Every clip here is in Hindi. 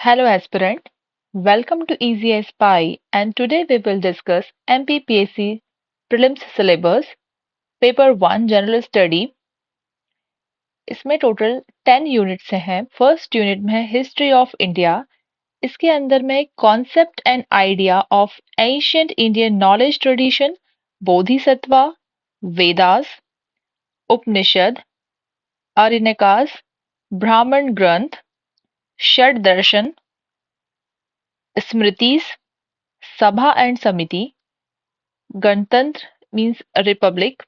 Hello, aspirant. Welcome to Easy as Pie, and today we will discuss MPPSC Prelims Syllabus, Paper 1 General Study. इसमें टोटल 10 यूनिट्स से हैं। फर्स्ट यूनिट में है हिस्ट्री ऑफ इंडिया। इसके अंदर में concept and idea of ancient Indian knowledge tradition, Bodhisattva, Vedas, Upanishad, Aranyakas, Brahmana granth, षड दर्शन, स्मृतिस, सभा एंड समिति, गणतंत्र मीन्स रिपब्लिक,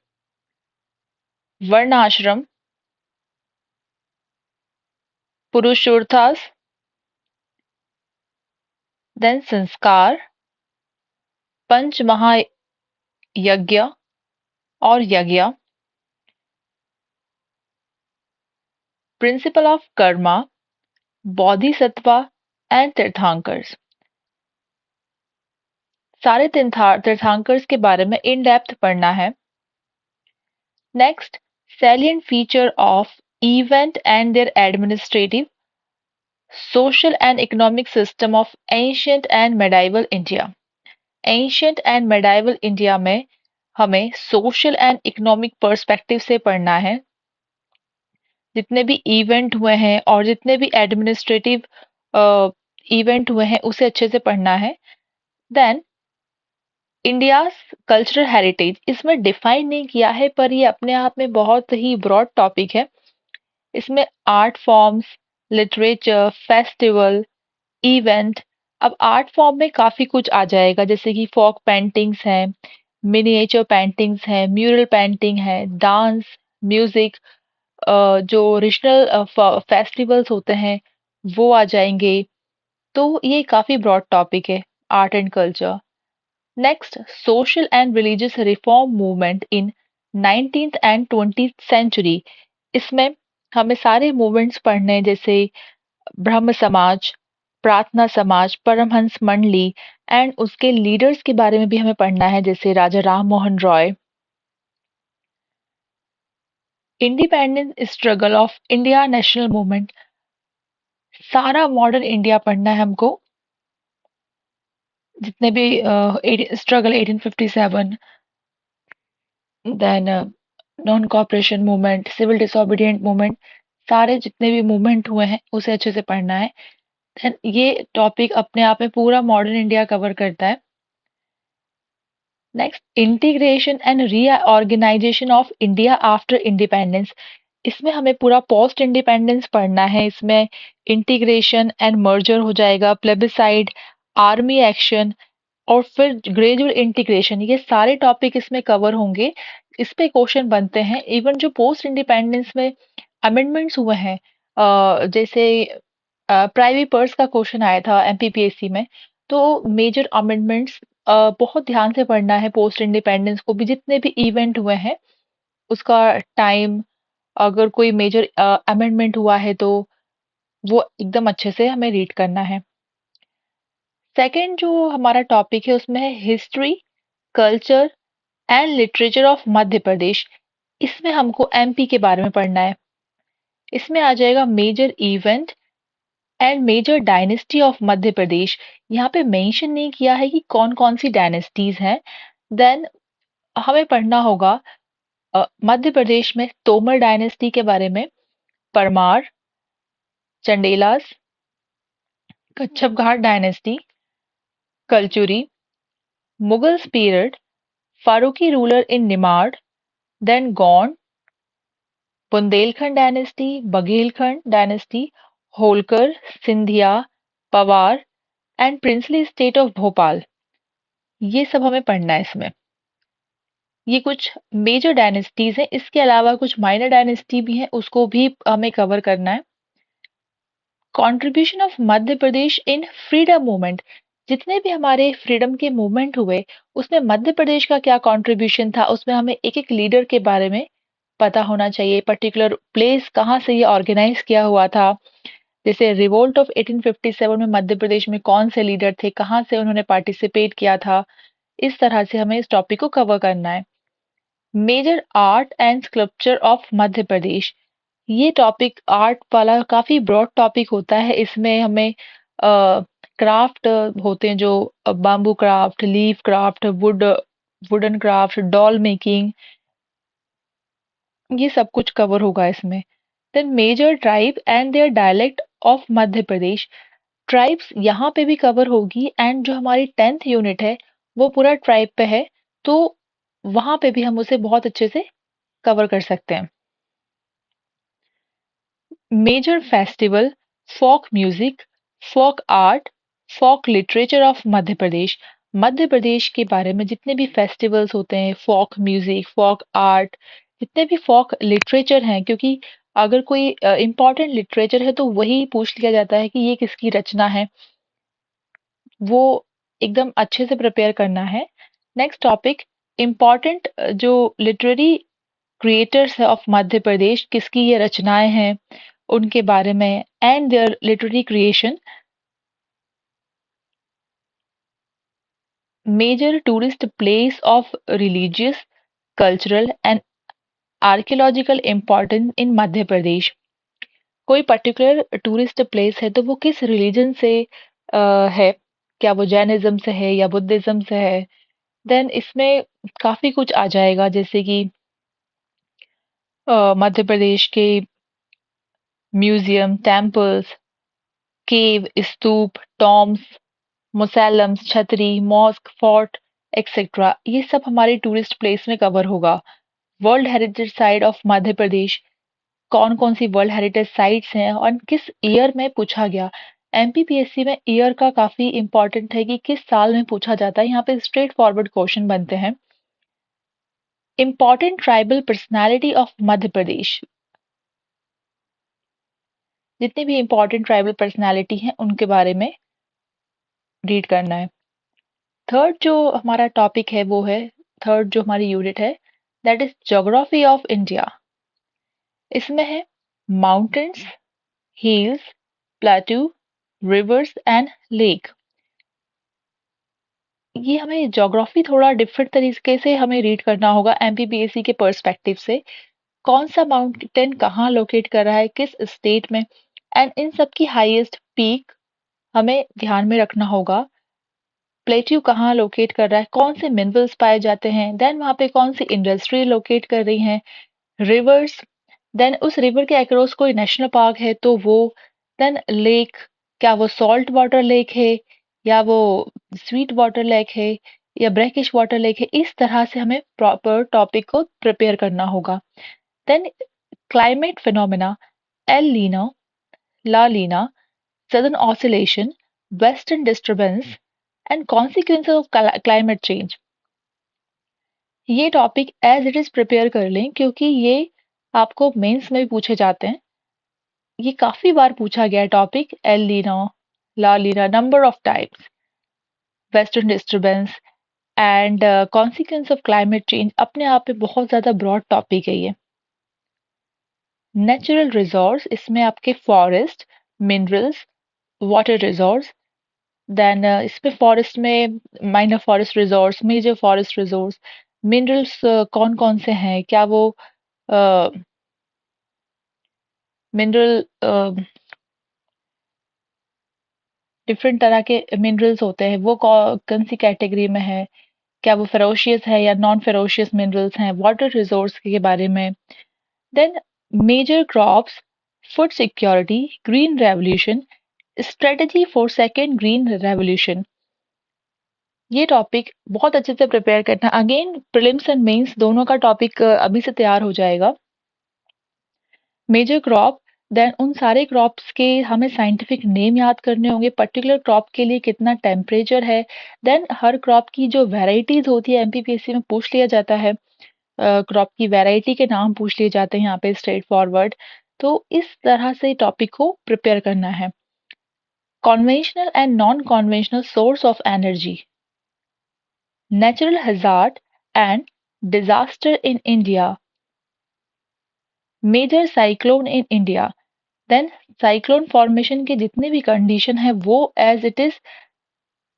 वर्णाश्रम, पुरुषोर्थास, देन संस्कार, पंच महायज्ञ और यज्ञ, principle of karma, Bodhisattva and Tirthankars. सारे तीर्थंकर्स के बारे में इन डेप्थ पढ़ना है। Next, salient feature of event and their administrative, social and economic system of ancient and medieval India. Ancient and medieval India में हमें सोशल एंड इकोनॉमिक पर्सपेक्टिव से पढ़ना है। जितने भी इवेंट हुए हैं और जितने भी एडमिनिस्ट्रेटिव इवेंट हुए हैं उसे अच्छे से पढ़ना है। देन इंडियाज कल्चरल हेरिटेज, इसमें डिफाइन नहीं किया है पर ये अपने आप में बहुत ही ब्रॉड टॉपिक है। इसमें art forms, literature, festival, event. अब आर्ट फॉर्म में काफी कुछ आ जाएगा, जैसे कि फोक पेंटिंग्स हैं, मिनिएचर पेंटिंग्स हैं, म्यूरल पेंटिंग है, डांस, म्यूजिक, जो रीजनल फेस्टिवल्स होते हैं वो आ जाएंगे। तो ये काफी ब्रॉड टॉपिक है, art and culture. Next, social and religious reform movement in 19th and 20th century. इसमें हमें सारे मूवमेंट्स पढ़ने हैं, जैसे ब्रह्म समाज, प्रार्थना समाज, परमहंस मंडली एंड उसके लीडर्स के बारे में भी हमें पढ़ना है, जैसे Raja Ram Mohan Roy. Independence struggle of India national movement, सारा मॉडर्न इंडिया पढ़ना है हमको। जितने भी struggle 1857, then non cooperation movement, civil disobedient movement, सारे जितने भी मूवमेंट हुए हैं उसे अच्छे से पढ़ना है। देन ये टॉपिक अपने आप में पूरा मॉडर्न इंडिया कवर करता है। Next, integration and reorganisation of India after independence. इसमें हमें पूरा पोस्ट इंडिपेंडेंस पढ़ना है। इसमें इंटीग्रेशन एंड मर्जर हो जाएगा, प्लेबिसाइड, आर्मी एक्शन और फिर ग्रेजुअल इंटीग्रेशन, ये सारे टॉपिक इसमें कवर होंगे। इस पे क्वेश्चन बनते हैं। इवन जो पोस्ट इंडिपेंडेंस में अमेंडमेंट्स हुए हैं, जैसे प्राइवी पर्स का क्वेश्चन आया था एमपीपीएससी में, तो मेजर अमेंडमेंट्स बहुत ध्यान से पढ़ना है। पोस्ट इंडिपेंडेंस को भी जितने भी इवेंट हुए हैं उसका टाइम, अगर कोई मेजर अमेंडमेंट हुआ है तो वो एकदम अच्छे से हमें रीड करना है। सेकंड जो हमारा टॉपिक है उसमें है history, culture and literature of Madhya Pradesh. इसमें हमको एमपी के बारे में पढ़ना है। इसमें आ जाएगा major event and major dynasty of Madhya Pradesh. यहाँ पे मेंशन नहीं किया है कि कौन कौन सी डायनेस्टीज हैं। देन हमें पढ़ना होगा मध्य प्रदेश में तोमर डायनेस्टी के बारे में, Parmar, Chandelas, Kachchhap Ghat dynasty, Kalchuri, Mughals period, Faruqi ruler in Nimar, then Gond, Bundelkhand dynasty, Baghelkhand dynasty, Holkar, Scindia, Pawar and princely state of Bhopal. ये सब हमें पढ़ना है इसमें। ये कुछ मेजर डायनेस्टीज हैं। इसके अलावा कुछ माइनर डायनेस्टी भी हैं, उसको भी हमें कवर करना है। Contribution of Madhya Pradesh in freedom movement, जितने भी हमारे फ्रीडम के मूवमेंट हुए उसमें मध्य प्रदेश का क्या कंट्रीब्यूशन था, उसमें हमें एक एक लीडर के बारे में पता होना चाहिए। पर्टिकुलर प्लेस कहाँ से ये ऑर्गेनाइज किया हुआ था, जैसे रिवोल्ट ऑफ 1857 में मध्य प्रदेश में कौन से लीडर थे, कहाँ से उन्होंने पार्टिसिपेट किया था। इस तरह से हमें इस टॉपिक को कवर करना है। Major art and sculpture of Madhya Pradesh, ये टॉपिक आर्ट वाला काफी ब्रॉड टॉपिक होता है। इसमें हमें क्राफ्ट होते हैं जो bamboo craft, leaf craft, wooden craft, doll making, ये सब कुछ कवर होगा इसमें। Then major tribe and their dialect of Madhya Pradesh, tribes यहाँ पे भी कवर होगी एंड जो हमारी 10th यूनिट है वो पूरा ट्राइब पे है, तो वहां पे भी हम उसे बहुत अच्छे से कवर कर सकते हैं। Major festival, folk music, folk art, folk literature of Madhya Pradesh, Madhya Pradesh के बारे में जितने भी फेस्टिवल्स होते हैं, फोक म्यूजिक, फोक आर्ट, जितने भी फोक लिटरेचर हैं, क्योंकि अगर कोई इम्पोर्टेंट लिटरेचर है तो वही पूछ लिया जाता है कि ये किसकी रचना है, वो एकदम अच्छे से प्रिपेयर करना है। नेक्स्ट टॉपिक, इम्पोर्टेंट जो लिटरेरी क्रिएटर्स है ऑफ मध्य प्रदेश, किसकी ये रचनाएं हैं, उनके बारे में and their literary creation. Major tourist place of religious, cultural and archaeological importance in Madhya Pradesh, कोई पर्टिकुलर टूरिस्ट प्लेस है तो वो किस रिलीजन से है, क्या वो जैनिज्म से है या बुद्धिज्म से है। देन इसमें काफी कुछ आ जाएगा, जैसे कि मध्य प्रदेश के म्यूजियम, टेम्पल्स, केव, स्तूप, टॉम्स, मुसैलम्स, छतरी, मॉस्क, फोर्ट, एक्सेट्रा, ये सब हमारे टूरिस्ट प्लेस में कवर होगा। World heritage site of Madhya प्रदेश, कौन कौन सी वर्ल्ड हेरिटेज साइट्स हैं और किस ईयर में पूछा गया। एमपीपीएससी में ईयर का काफी इंपॉर्टेंट है कि किस साल में पूछा जाता है, यहाँ पे स्ट्रेट फॉरवर्ड क्वेश्चन बनते हैं। Important tribal personality of Madhya Pradesh, जितने भी इंपॉर्टेंट ट्राइबल पर्सनालिटी हैं उनके बारे में रीड करना है। थर्ड जो हमारा टॉपिक है वो है, थर्ड जो हमारी यूनिट है, that is geography of India. इसमें है mountains, hills, plateau, reverse and lake. ये हमें ज्योग्राफी थोड़ा डिफरेंट तरीके से हमें रीड करना होगा एमपीपीएससी के पर्सपेक्टिव से। कौन सा माउंटेन कहाँ लोकेट कर रहा है, किस स्टेट में, एंड इन सब की हाईएस्ट पीक हमें ध्यान में रखना होगा। प्लेट्यू कहाँ लोकेट कर रहा है, कौन से मिनरल्स पाए जाते हैं, देन वहाँ पे कौन सी इंडस्ट्री लोकेट कर रही हैं, रिवर्स, देन उस रिवर के अक्रॉस कोई नेशनल पार्क है तो वो, देन लेक, क्या वो सॉल्ट वाटर लेक है या वो स्वीट वाटर लेक है या ब्रैकिश वाटर लेक है। इस तरह से हमें प्रॉपर टॉपिक को प्रिपेयर करना होगा। Then climate phenomena, El Nino, La Nina, southern oscillation, western disturbance and consequences of climate change, ये topic as it is prepare कर लें क्योंकि ये आपको मेंस में भी पूछे जाते हैं। ये काफी बार पूछा गया है topic, El Nino, La Nina, number of times, western disturbance and consequence of climate change, अपने आप में बहुत ज्यादा ब्रॉड टॉपिक है ये। नेचुरल रिसोर्स, इसमें आपके forest, minerals, water resource, then इसमें फॉरेस्ट में minor forest resource, major forest resource, minerals कौन कौन से हैं, क्या वो मिनरल डिफरेंट तरह के मिनरल्स होते हैं, वो कौन सी कैटेगरी में है, क्या वो फेरोशियस है या नॉन फेरोशियस मिनरल्स हैं, वाटर रिसोर्स के बारे में। Then major crops, food security, green revolution, strategy for second green revolution, ये टॉपिक बहुत अच्छे से प्रिपेयर करना। अगेन प्रीलिम्स एंड मेंस दोनों का टॉपिक अभी से तैयार हो जाएगा। मेजर क्रॉप, देन उन सारे क्रॉप्स के हमें साइंटिफिक नेम याद करने होंगे, पर्टिकुलर क्रॉप के लिए कितना टेम्परेचर है, देन हर क्रॉप की जो वेराइटीज होती है एमपीपीएससी में पूछ लिया जाता है, क्रॉप की वैरायटी के नाम पूछ लिए जाते हैं यहाँ पे स्ट्रेट फॉरवर्ड। तो इस तरह से टॉपिक को प्रिपेयर करना है। Conventional and non conventional source of energy, natural hazard and disaster in India, major cyclone in India, then cyclone formation के जितने भी कंडीशन है वो एज इट इज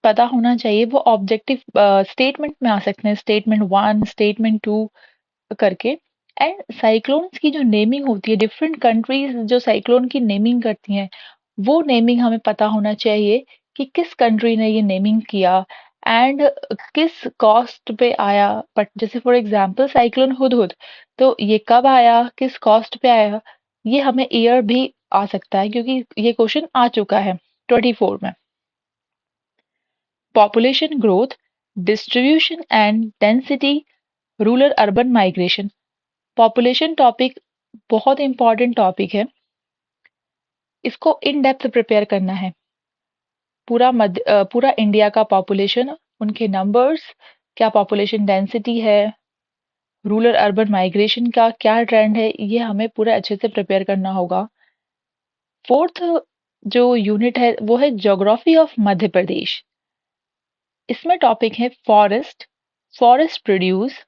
पता होना चाहिए, वो ऑब्जेक्टिव स्टेटमेंट में आ सकते हैं, स्टेटमेंट 1, स्टेटमेंट 2 करके। एंड साइक्लोन्स की जो नेमिंग होती है, डिफरेंट कंट्रीज जो साइक्लोन की नेमिंग करती हैं, वो नेमिंग हमें पता होना चाहिए कि किस कंट्री ने ये नेमिंग किया एंड किस कॉस्ट पे आया। बट जैसे फॉर एग्जांपल साइक्लोन हुदहुद, तो ये कब आया, किस कॉस्ट पे आया, ये हमें ईयर भी आ सकता है क्योंकि ये क्वेश्चन आ चुका है 24 में। Population growth, distribution and density, rural urban migration. Population topic बहुत इंपॉर्टेंट टॉपिक है, इसको इन डेप्थ प्रिपेयर करना है। पूरा इंडिया का पॉपुलेशन, उनके नंबर्स, क्या पॉपुलेशन डेंसिटी है, रूरल अर्बन माइग्रेशन का क्या ट्रेंड है, ये हमें पूरा अच्छे से प्रिपेयर करना होगा। फोर्थ जो यूनिट है वो है ज्योग्राफी ऑफ मध्य प्रदेश। इसमें टॉपिक है फॉरेस्ट, फॉरेस्ट प्रोड्यूस,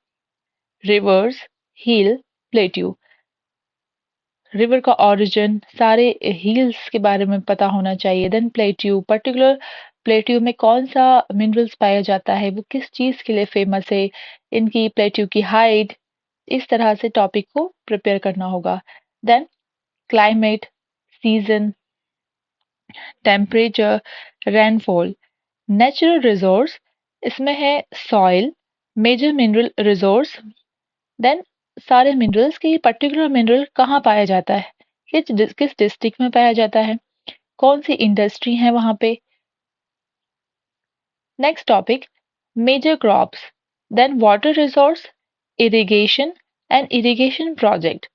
रिवर्स, हिल, प्लेट्यू। रिवर का ओरिजिन, सारे हिल्स के बारे में पता होना चाहिए। देन प्लेट्यू, पर्टिकुलर प्लेट्यू में कौन सा मिनरल्स पाया जाता है, वो किस चीज़ के लिए फेमस है, इनकी प्लेट्यू की हाइट, इस तरह से टॉपिक को प्रिपेयर करना होगा। Then climate, season, temperature, rainfall, natural resource, इसमें है soil, major mineral resource, then सारे मिनरल्स की पर्टिकुलर मिनरल कहाँ पाया जाता है, किस डिस्ट्रिक्ट में पाया जाता है, कौन सी इंडस्ट्री है वहां पे। Next topic major crops, then water resource, irrigation and irrigation project.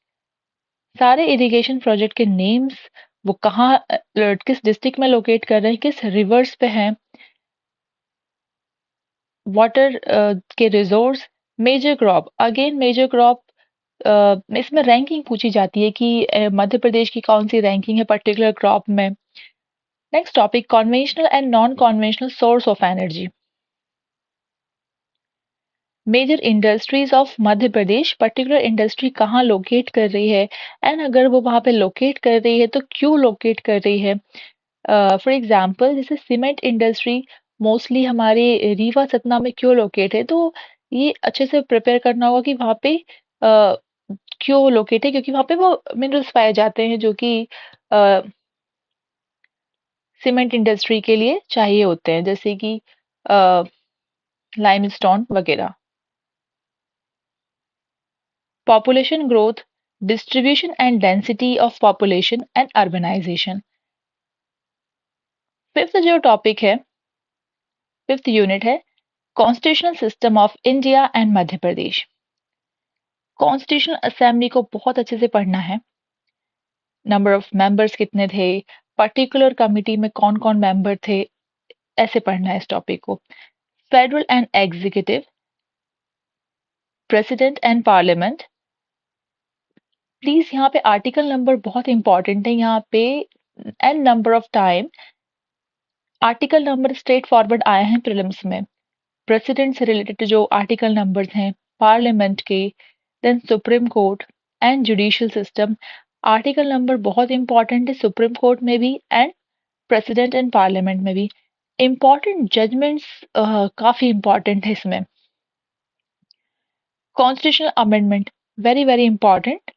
सारे इरिगेशन प्रोजेक्ट के नेम्स, वो कहाँ किस डिस्ट्रिक्ट में लोकेट कर रहे हैं, किस रिवर्स पे हैं, वाटर के resource, major crop. Again major crop, इसमें रैंकिंग पूछी जाती है कि मध्य प्रदेश की कौन सी रैंकिंग है पर्टिकुलर क्रॉप में। Next topic conventional and non conventional source of energy. Major industries of Madhya Pradesh, particular industry कहाँ लोकेट कर रही है एंड अगर वो वहाँ पे लोकेट कर रही है तो क्यों लोकेट कर रही है। फॉर एग्जांपल जैसे सीमेंट इंडस्ट्री मोस्टली हमारे रीवा सतना में क्यों लोकेट है, तो ये अच्छे से प्रिपेयर करना होगा कि वहाँ पे क्यों लोकेट है, क्योंकि वहाँ पे वो मिनरल्स पाए जाते हैं जो कि सीमेंट इंडस्ट्री के लिए चाहिए होते हैं, जैसे कि लाइमस्टोन वगैरह। Population growth, distribution and density of population and urbanization. Fifth जो टॉपिक है, फिफ्थ यूनिट है constitutional system of India and Madhya Pradesh. Constitutional assembly को बहुत अच्छे से पढ़ना है। नंबर ऑफ मेंबर्स कितने थे, पर्टिकुलर कमिटी में कौन कौन मेंबर थे, ऐसे पढ़ना है इस टॉपिक को। Federal and executive, president and parliament. Please यहाँ पे आर्टिकल नंबर बहुत इंपॉर्टेंट है यहाँ पे, and number of time. Article number straight forward आए हैं प्रीलिम्स में। प्रेसिडेंट से रिलेटेड जो आर्टिकल नंबर्स हैं, पार्लियामेंट के, then supreme court and judicial system. Article number बहुत इंपॉर्टेंट है सुप्रीम कोर्ट में भी एंड प्रेसिडेंट एंड पार्लियामेंट में भी। इंपॉर्टेंट जजमेंट्स काफी इंपॉर्टेंट है इसमें। Constitutional amendment very very important,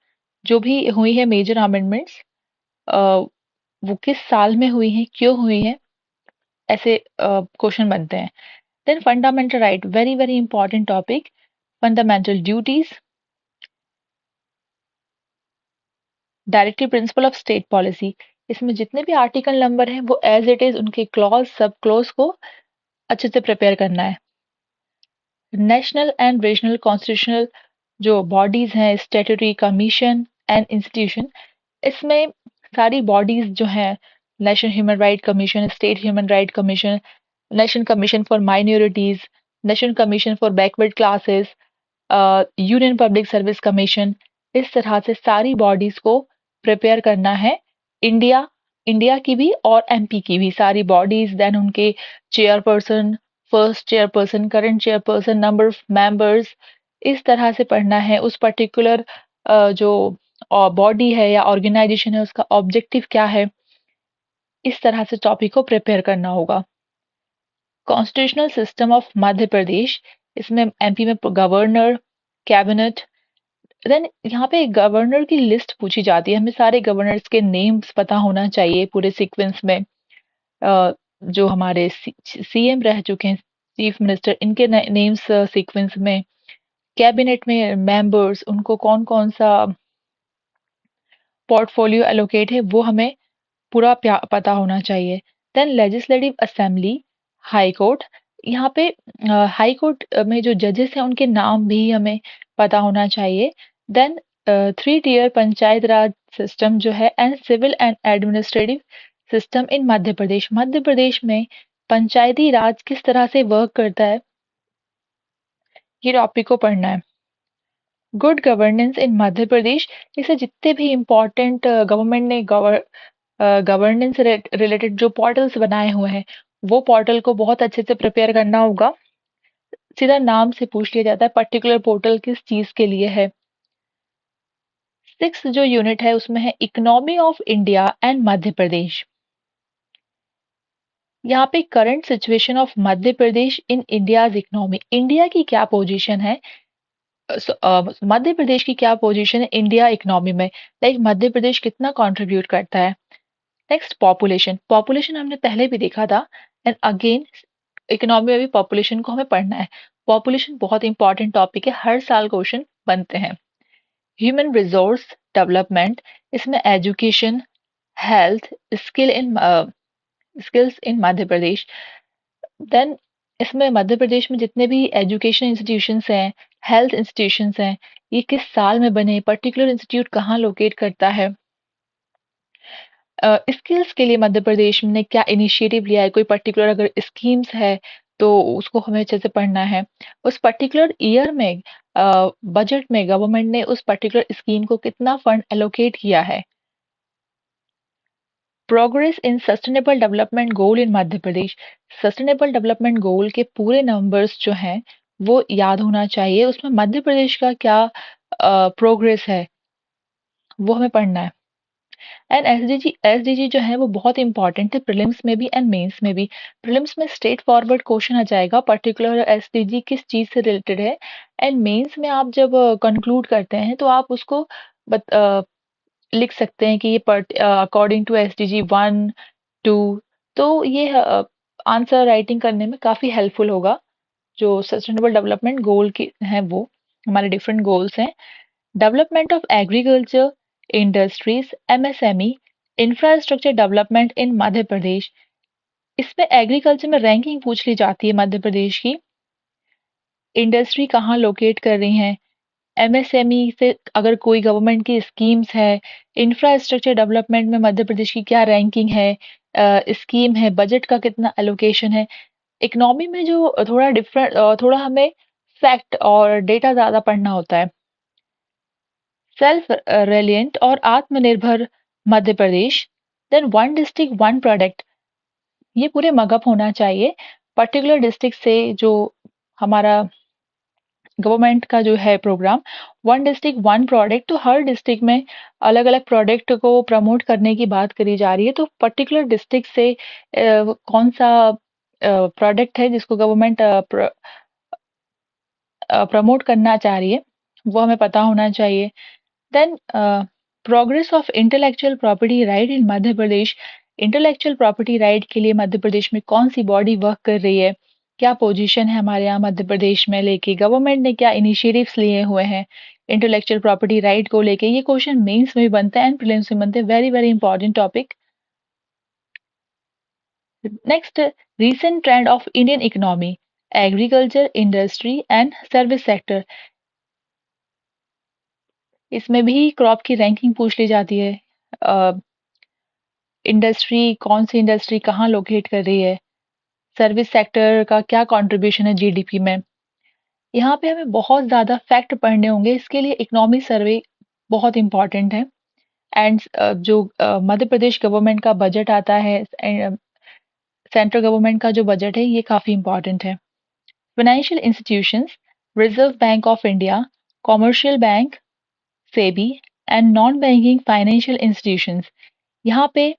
जो भी हुई है मेजर अमेंडमेंट्स, वो किस साल में हुई है, क्यों हुई है, ऐसे क्वेश्चन बनते हैं। Then fundamental right, very very important topic. Fundamental duties, directive principle of state policy. इसमें जितने भी आर्टिकल नंबर हैं वो एज इट इज उनके क्लॉज सब क्लॉज को अच्छे से प्रिपेयर करना है। नेशनल एंड रीजनल कॉन्स्टिट्यूशनल जो बॉडीज हैं, स्टैट्यूटरी कमीशन एंड इंस्टीट्यूशन, इसमें सारी बॉडीज जो हैं, national human right commission, state human right commission, national commission for minorities, national commission for backward classes, union public service commission, इस तरह से सारी बॉडीज को प्रिपेयर करना है। इंडिया इंडिया की भी और एमपी की भी सारी बॉडीज, देन उनके chairperson, first chairperson, current chairperson, number of members, इस तरह से पढ़ना है। उस पर्टिकुलर जो बॉडी है या ऑर्गेनाइजेशन है उसका ऑब्जेक्टिव क्या है, इस तरह से टॉपिक को प्रिपेयर करना होगा। Constitutional system of Madhya Pradesh, इसमें एमपी में गवर्नर, कैबिनेट, देन यहाँ पे गवर्नर की लिस्ट पूछी जाती है, हमें सारे गवर्नर्स के नेम्स पता होना चाहिए पूरे सीक्वेंस में। जो हमारे सीएम रह चुके हैं, चीफ मिनिस्टर, इनके नेम्स सीक्वेंस में, कैबिनेट में मेंबर्स, उनको कौन-कौन सा पोर्टफोलियो एलोकेट है वो हमें पूरा पता होना चाहिए। Then legislative assembly, high court, यहाँ पे हाई कोर्ट में जो जजेस हैं उनके नाम भी हमें पता होना चाहिए। Then three tier panchayat raj system जो है and civil and administrative system in Madhya Pradesh. Madhya Pradesh में पंचायती राज किस तरह से वर्क करता है, ये टॉपिक को पढ़ना है। गुड गवर्नेंस इन मध्य प्रदेश, इसे जितने भी इम्पोर्टेंट गवर्नमेंट ने गवर्नेंस रिलेटेड जो पोर्टल्स बनाए हुए हैं वो पोर्टल को बहुत अच्छे से प्रिपेयर करना होगा। सीधा नाम से पूछ लिया जाता है पर्टिकुलर पोर्टल किस चीज के लिए है। सिक्स जो यूनिट है उसमें है economy of India and Madhya Pradesh. यहाँ पे current situation of Madhya Pradesh in India's economy, India की क्या पोजीशन है, मध्य प्रदेश की क्या पोजीशन है इंडिया इकोनॉमी में, लाइक मध्य प्रदेश कितना कंट्रीब्यूट करता है। नेक्स्ट पॉपुलेशन, पॉपुलेशन हमने पहले भी देखा था एंड अगेन इकोनॉमी में भी पॉपुलेशन को हमें पढ़ना है। पॉपुलेशन बहुत इंपॉर्टेंट टॉपिक है, हर साल क्वेश्चन बनते हैं। ह्यूमन रिसोर्स डेवलपमेंट, इसमें education, health, skills in Madhya Pradesh. Then इसमें मध्य प्रदेश में जितने भी एजुकेशन इंस्टीट्यूशंस हैं, हेल्थ इंस्टीट्यूशंस हैं, ये किस साल में बने, पर्टिकुलर इंस्टीट्यूट कहाँ लोकेट करता है। स्किल्स के लिए मध्य प्रदेश ने क्या इनिशिएटिव लिया है, कोई पर्टिकुलर अगर स्कीम्स है तो उसको हमें अच्छे से पढ़ना है। उस पर्टिकुलर ईयर में बजट में गवर्नमेंट ने उस पर्टिकुलर स्कीम को कितना फंड एलोकेट किया है। Progress in sustainable development goal in Madhya Pradesh, sustainable development गोल के पूरे नंबर्स जो हैं वो याद होना चाहिए, उसमें मध्य प्रदेश का क्या प्रोग्रेस है वो हमें पढ़ना है। एंड एसडीजी जो है वो बहुत इंपॉर्टेंट है प्रीलिम्स में भी एंड मेंस में भी। प्रीलिम्स में स्ट्रेट फॉरवर्ड क्वेश्चन आ जाएगा पर्टिकुलर एसडीजी किस चीज से रिलेटेड है, एंड मेंस में आप जब कंक्लूड करते हैं तो आप उसको लिख सकते हैं कि ये अकॉर्डिंग टू एसडीजी 1, 2, तो ये आंसर राइटिंग करने में काफी हेल्पफुल होगा। जो सस्टेनेबल डेवलपमेंट गोल के हैं वो हमारे डिफरेंट गोल्स हैं। Development of agriculture, industries, MSME, infrastructure development in Madhya Pradesh, इसमें एग्रीकल्चर में रैंकिंग पूछ ली जाती है मध्य प्रदेश की। इंडस्ट्री कहाँ लोकेट कर रही हैं, एमएसएमई से अगर कोई गवर्नमेंट की स्कीम्स है, इंफ्रास्ट्रक्चर डेवलपमेंट में मध्य प्रदेश की क्या रैंकिंग है, स्कीम है, बजट का कितना एलोकेशन है। इकोनॉमी में जो थोड़ा डिफरेंट, थोड़ा हमें फैक्ट और डेटा ज़्यादा पढ़ना होता है। सेल्फ रिलिएंट और Atmanirbhar Madhya Pradesh, then one district one product, ये पूरे मगअप होना चाहिए। पर्टिकुलर डिस्ट्रिक्ट से जो हमारा गवर्नमेंट का जो है programme one district one product, तो हर डिस्ट्रिक्ट में अलग अलग प्रोडक्ट को प्रमोट करने की बात करी जा रही है, तो पर्टिकुलर डिस्ट्रिक्ट से कौन सा प्रोडक्ट है जिसको गवर्नमेंट प्रमोट करना चाह रही है वो हमें पता होना चाहिए। Then progress of intellectual property right in Madhya Pradesh, intellectual property right के लिए मध्य प्रदेश में कौन सी बॉडी वर्क कर रही है, क्या पोजीशन है हमारे यहाँ मध्य प्रदेश में लेके, गवर्नमेंट ने क्या इनिशिएटिव्स लिए हुए हैं इंटेलेक्चुअल प्रॉपर्टी राइट को लेके। ये क्वेश्चन मेंस में भी बनते हैं एंड प्रीलिम्स में बनते हैं, very very important topic. Next, recent trend of Indian economy, agriculture, industry and service sector, इसमें भी क्रॉप की रैंकिंग पूछ ली जाती है। इंडस्ट्री, कौन सी इंडस्ट्री कहाँ लोकेट कर रही है, सर्विस सेक्टर का क्या कंट्रीब्यूशन है जीडीपी में। यहाँ पे हमें बहुत ज़्यादा फैक्ट पढ़ने होंगे, इसके लिए इकोनॉमी सर्वे बहुत इंपॉर्टेंट है। एंड जो मध्य प्रदेश गवर्नमेंट का बजट आता है, सेंट्रल गवर्नमेंट का जो बजट है ये काफ़ी इंपॉर्टेंट है। Financial institutions, reserve bank of India, commercial bank, SEBI and non banking financial institutions, यहाँ पे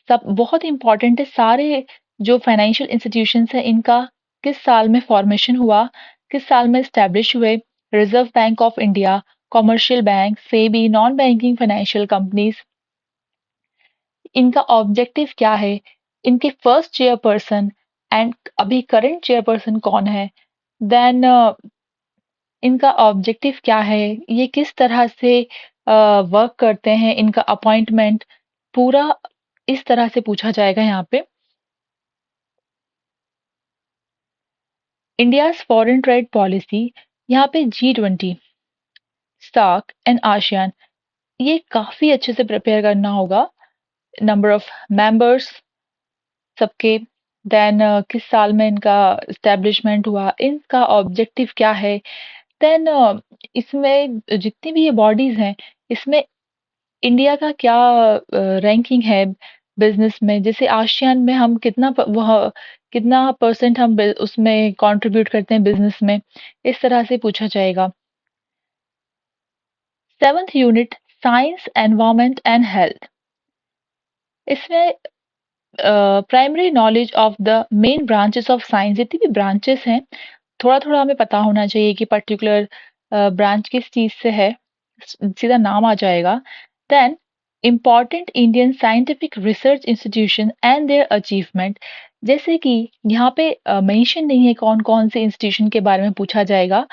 सब बहुत इंपॉर्टेंट है। सारे जो फाइनेंशियल इंस्टीट्यूशंस हैं इनका किस साल में फॉर्मेशन हुआ, किस साल में स्टैब्लिश हुए। Reserve bank of India, commercial bank, SEBI, non banking financial companies, इनका ऑब्जेक्टिव क्या है, इनके फर्स्ट चेयरपर्सन एंड अभी करंट चेयरपर्सन कौन है, देन इनका ऑब्जेक्टिव क्या है, ये किस तरह से वर्क करते हैं, इनका अपॉइंटमेंट पूरा इस तरह से पूछा जाएगा यहाँ पे। इंडियाज फॉरेन ट्रेड पॉलिसी, यहाँ पे G20, सार्क एंड आसियान, ये काफी अच्छे से प्रिपेयर करना होगा। नंबर ऑफ मेंबर्स सबके, देन किस साल में इनका इस्टेब्लिशमेंट हुआ, इनका ऑब्जेक्टिव क्या है, देन इसमें जितनी भी ये बॉडीज हैं, इसमें इंडिया का क्या रैंकिंग है बिजनेस में, जैसे आसियान में हम कितना परसेंट हम उसमें कंट्रीब्यूट करते हैं बिजनेस में, इस तरह से पूछा जाएगा। Seventh unit, science environment and health, इसमें primary knowledge of the main branches of science, जितनी भी ब्रांचेस हैं थोड़ा थोड़ा हमें पता होना चाहिए कि पर्टिकुलर ब्रांच किस चीज से है, सीधा नाम आ जाएगा। Then important Indian scientific research institution and their achievement, जैसे कि यहाँ पे मेंशन नहीं है कौन कौन से इंस्टीट्यूशन के बारे में पूछा जाएगा,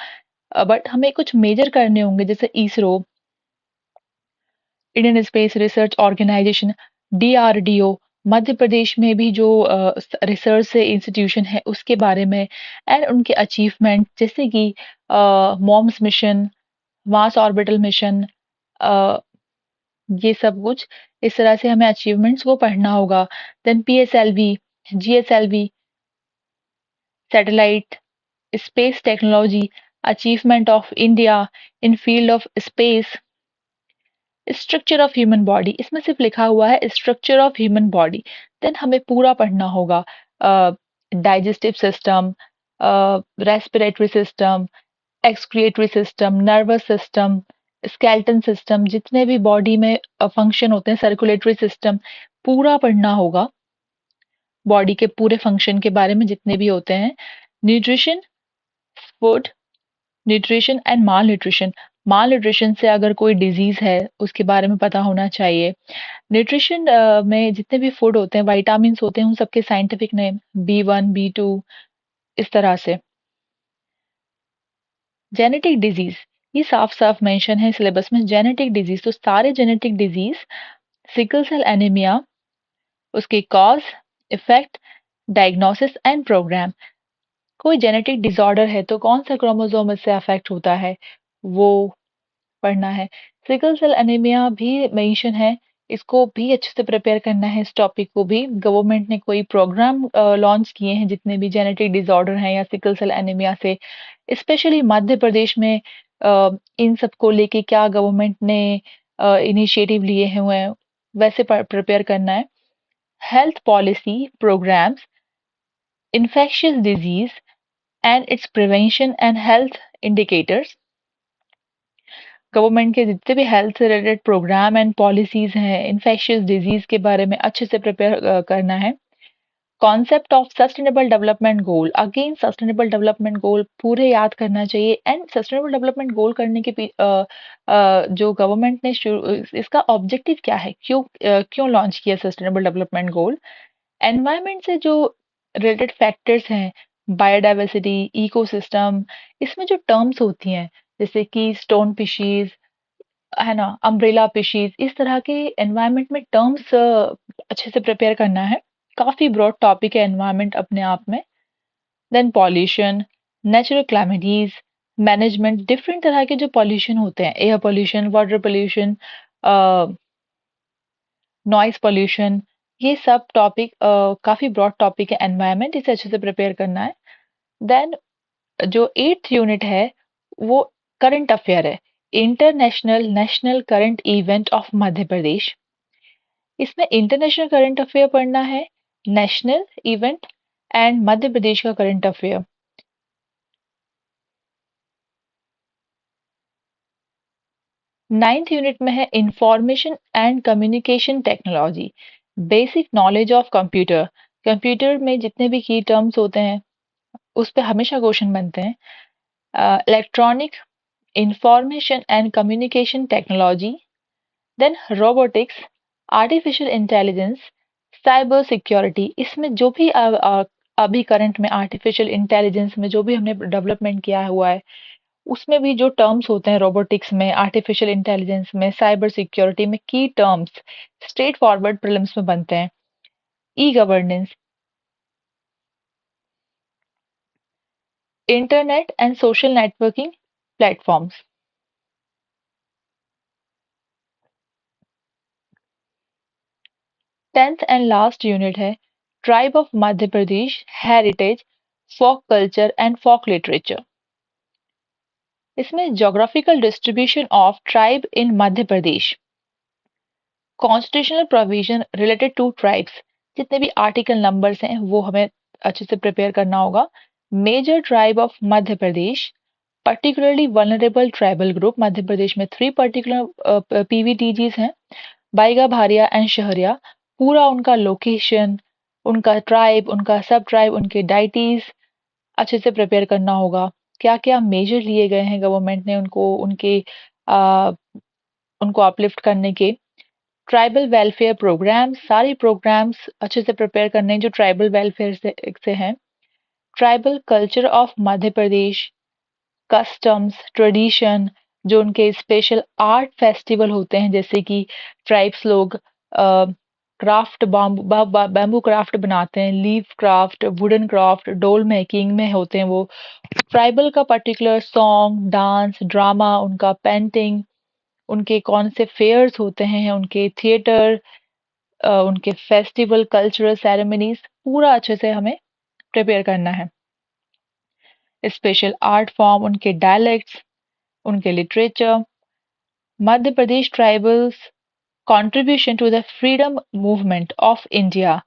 बट हमें कुछ मेजर करने होंगे, जैसे ISRO, Indian space research organization, DRDO, Madhya Pradesh में भी जो रिसर्च से इंस्टीट्यूशन है उसके बारे में, एंड उनके अचीवमेंट, जैसे कि MOM's mission, mars orbital mission, ये सब कुछ इस तरह से हमें अचीवमेंट्स को पढ़ना होगा। Then PSLV, GSLV, satellite, space technology, achievement of India in field of space, structure of human body, इसमें सिर्फ लिखा हुआ है structure of human body, then हमें पूरा पढ़ना होगा। Digestive system, respiratory system, excretory system, nervous system, skeleton system, जितने भी बॉडी में फंक्शन होते हैं, सर्कुलेटरी सिस्टम, पूरा पढ़ना होगा। बॉडी के पूरे फंक्शन के बारे में जितने भी होते हैं। Nutrition, food, nutrition and mall nutrition, mall nutrition से अगर कोई डिजीज है उसके बारे में पता होना चाहिए। न्यूट्रिशन में जितने भी फूड होते हैं, विटामिन होते हैं, उन सबके साइंटिफिक नेम, B1, B2, इस तरह से। जेनेटिक डिजीज, ये साफ साफ मेंशन है सिलेबस में, जेनेटिक डिजीज, तो सारे genetic disease, sickle cell anaemia, उसके cause, effect, diagnosis and programme. कोई जेनेटिक डिसऑर्डर है तो कौन सा क्रोमोसोम इससे अफेक्ट होता है, वो पढ़ना है। सिकल सेल एनीमिया भी मेंशन है, इसको भी अच्छे से प्रिपेयर करना है। इस टॉपिक को भी गवर्नमेंट ने कोई प्रोग्राम लॉन्च किए हैं जितने भी जेनेटिक डिसऑर्डर हैं या सिकल सेल एनीमिया से, स्पेशली मध्य प्रदेश में इन सब को लेके क्या गवर्नमेंट ने इनिशिएटिव लिए हुए हैं, वैसे प्रिपेयर करना है। Health policy programs, infectious disease and its prevention and health indicators, government के जितने भी हेल्थ से रिलेटेड प्रोग्राम एंड पॉलिसीज हैं, इन्फेक्शियस डिजीज के बारे में अच्छे से प्रिपेयर करना है। Concept of sustainable development goal, again sustainable development goal पूरे याद करना चाहिए। एंड सस्टेनेबल डेवलपमेंट गोल करने के जो गवर्नमेंट ने इसका ऑब्जेक्टिव क्या है, क्यों लॉन्च किया सस्टेनेबल डेवलपमेंट गोल। एनवायरनमेंट से जो रिलेटेड फैक्टर्स हैं, बायोडाइवर्सिटी, इकोसिस्टम, इसमें जो टर्म्स होती हैं, जैसे कि स्टोन फिशीज, है ना, अम्ब्रेला फिशीज, इस तरह के एनवायरनमेंट में टर्म्स अच्छे से प्रिपेयर करना है। काफी ब्रॉड टॉपिक है एनवायरनमेंट अपने आप में। Then pollution, natural calamities, management, different तरह के जो पॉल्यूशन होते हैं, air pollution, water pollution, noise pollution, ये सब टॉपिक काफी ब्रॉड टॉपिक है एनवायरनमेंट, इसे अच्छे से प्रिपेयर करना है। देन जो 8th यूनिट है वो करंट अफेयर है, international national current event of Madhya Pradesh. इसमें इंटरनेशनल करंट अफेयर पढ़ना है, national event and Madhya Pradesh का करंट अफेयर। 9th यूनिट में है information and communication technology, basic knowledge of computer, computer में जितने भी की टर्म्स होते हैं उस पे हमेशा क्वेश्चन बनते हैं। Electronic information and communication technology, then robotics, artificial intelligence, cyber security. इसमें जो भी अभी करंट में आर्टिफिशियल इंटेलिजेंस में जो भी हमने डेवलपमेंट किया हुआ है, उसमें भी जो टर्म्स होते हैं रोबोटिक्स में, आर्टिफिशियल इंटेलिजेंस में, साइबर सिक्योरिटी में, की टर्म्स स्ट्रेट फॉरवर्ड प्रीलिम्स में बनते हैं। E governance, internet and social networking platforms. 10th and last unit है tribe of Madhya Pradesh, heritage, folk culture and folk literature. इसमें geographical distribution of tribe in Madhya Pradesh, constitutional provision related to tribes, जितने भी आर्टिकल नंबर्स हैं वो हमें अच्छे से प्रिपेयर करना होगा। Major tribe of Madhya Pradesh, particularly vulnerable tribal group, Madhya Pradesh में 3 पर्टिकुलर पीवीटीजीज हैं, बाइगा, भारिया एंड शहरिया। पूरा उनका लोकेशन, उनका ट्राइब, उनका सब ट्राइब, उनके डाइटीज अच्छे से प्रिपेयर करना होगा। क्या-क्या मेजर लिए गए हैं गवर्नमेंट ने अ, उनको अपलिफ्ट करने के। ट्राइबल वेलफेयर प्रोग्राम्स, सारे प्रोग्राम्स अच्छे से प्रिपेयर करने हैं जो ट्राइबल वेलफेयर से हैं। Tribal culture of Madhya Pradesh, customs, tradition, जो उनके स्पेशल आर्ट फेस्टिवल होते हैं, जैसे कि ट्राइब्स लोग क्राफ्ट, बैम्बू क्राफ्ट बनाते हैं, लीफ क्राफ्ट, वुडन क्राफ्ट, डोल मेकिंग में होते हैं वो। ट्राइबल का पर्टिकुलर सॉन्ग, डांस, ड्रामा, उनका पेंटिंग, उनके कौन से फेयर्स होते हैं, उनके थिएटर, उनके फेस्टिवल, कल्चरल सेरेमनीज, पूरा अच्छे से हमें प्रिपेयर करना है। स्पेशल आर्ट फॉर्म, उनके डायलेक्ट्स, उनके literature, Madhya Pradesh tribals contribution to the freedom movement of India.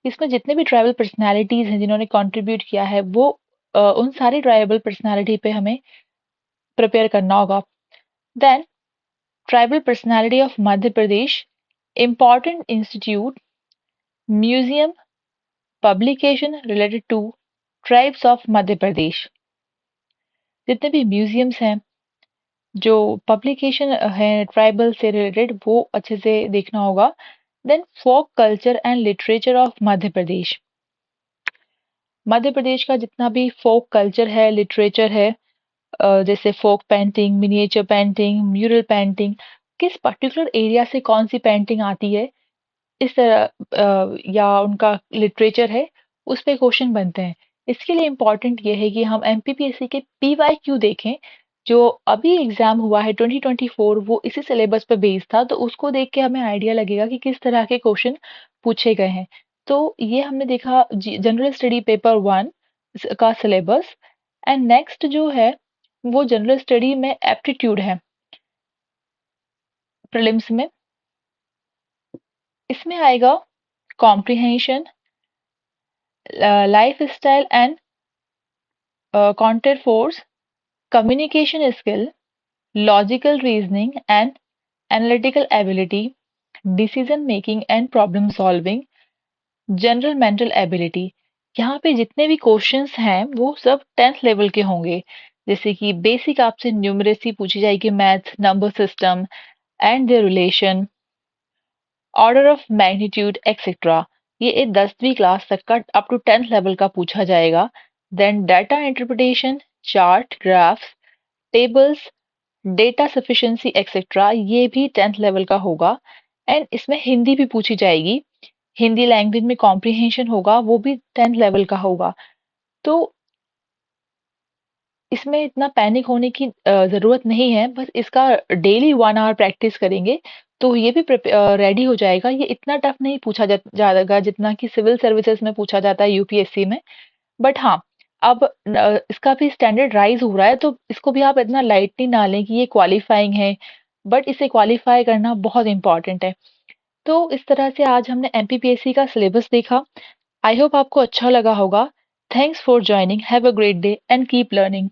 इसमें जितने भी ट्राइबल पर्सनालिटीज हैं जिन्होंने कंट्रीब्यूट किया है, वो उन सारी ट्राइबल पर्सनालिटी पे हमें प्रिपेयर करना होगा। Then tribal personality of Madhya Pradesh, important institute, museum, publication related to tribes of Madhya Pradesh. जितने भी म्यूजियम्स हैं, जो पब्लिकेशन है ट्राइबल से रिलेटेड, वो अच्छे से देखना होगा। Then folk culture and literature of Madhya Pradesh. Madhya Pradesh का जितना भी फोक कल्चर है, लिटरेचर है, जैसे folk painting, miniature painting, mural painting, किस पर्टिकुलर एरिया से कौन सी पेंटिंग आती है, इस तरह या उनका लिटरेचर है, उस पे क्वेश्चन बनते हैं। इसके लिए इम्पोर्टेंट ये है कि हम एमपीपीएससी के पीवाईक्यू देखें। जो अभी एग्जाम हुआ है 2024, वो इसी सिलेबस पे बेस्ड था, तो उसको देख के हमें आइडिया लगेगा कि किस तरह के क्वेश्चन पूछे गए हैं। तो ये हमने देखा जनरल स्टडी पेपर 1 का सिलेबस। एंड नेक्स्ट जो है वो जनरल स्टडी में एप्टीट्यूड है प्रीलिम्स में। इसमें आएगा comprehension, lifestyle and counter force, communication skill, logical reasoning and analytical ability, decision making and problem solving, general mental ability. यहाँ पे जितने भी क्वेश्चंस हैं वो सब 10th लेवल के होंगे। जैसे कि बेसिक आपसे न्यूमरेसी पूछी जाएगी, math, number system and there relation, order of magnitude etcetera. ये 10वीं क्लास तक का अप टू 10th लेवल का पूछा जाएगा। Then data interpretation, chart, graphs, tables, data sufficiency etcetera, ये भी 10th लेवल का होगा। एंड इसमें हिंदी भी पूछी जाएगी। हिंदी लैंग्वेज में कॉम्प्रिहेंशन होगा, वो भी 10th लेवल का होगा। तो इसमें इतना पैनिक होने की ज़रूरत नहीं है, बस इसका डेली 1 आवर प्रैक्टिस करेंगे, तो ये भी रेडी हो जाएगा। ये इतना टफ नहीं पूछा जाएगा जितना कि सिविल सर्विसेज़ में पूछा जाता है यूपीएससी में। बट हाँ, अब इसका भी स्टैंडर्ड राइज़ हो रहा है, तो इसको भी आप इतना लाइटली ना लें कि ये क्वालिफाइंग है, बट इसे क्वालिफाई करना बहुत इम्पोर्टेंट है। तो इस तरह से आज हमने एमपीपीएससी का सिलेबस देखा। आई होप आपको अच्छा लगा होगा। Thanks for joining, have a great day and keep learning.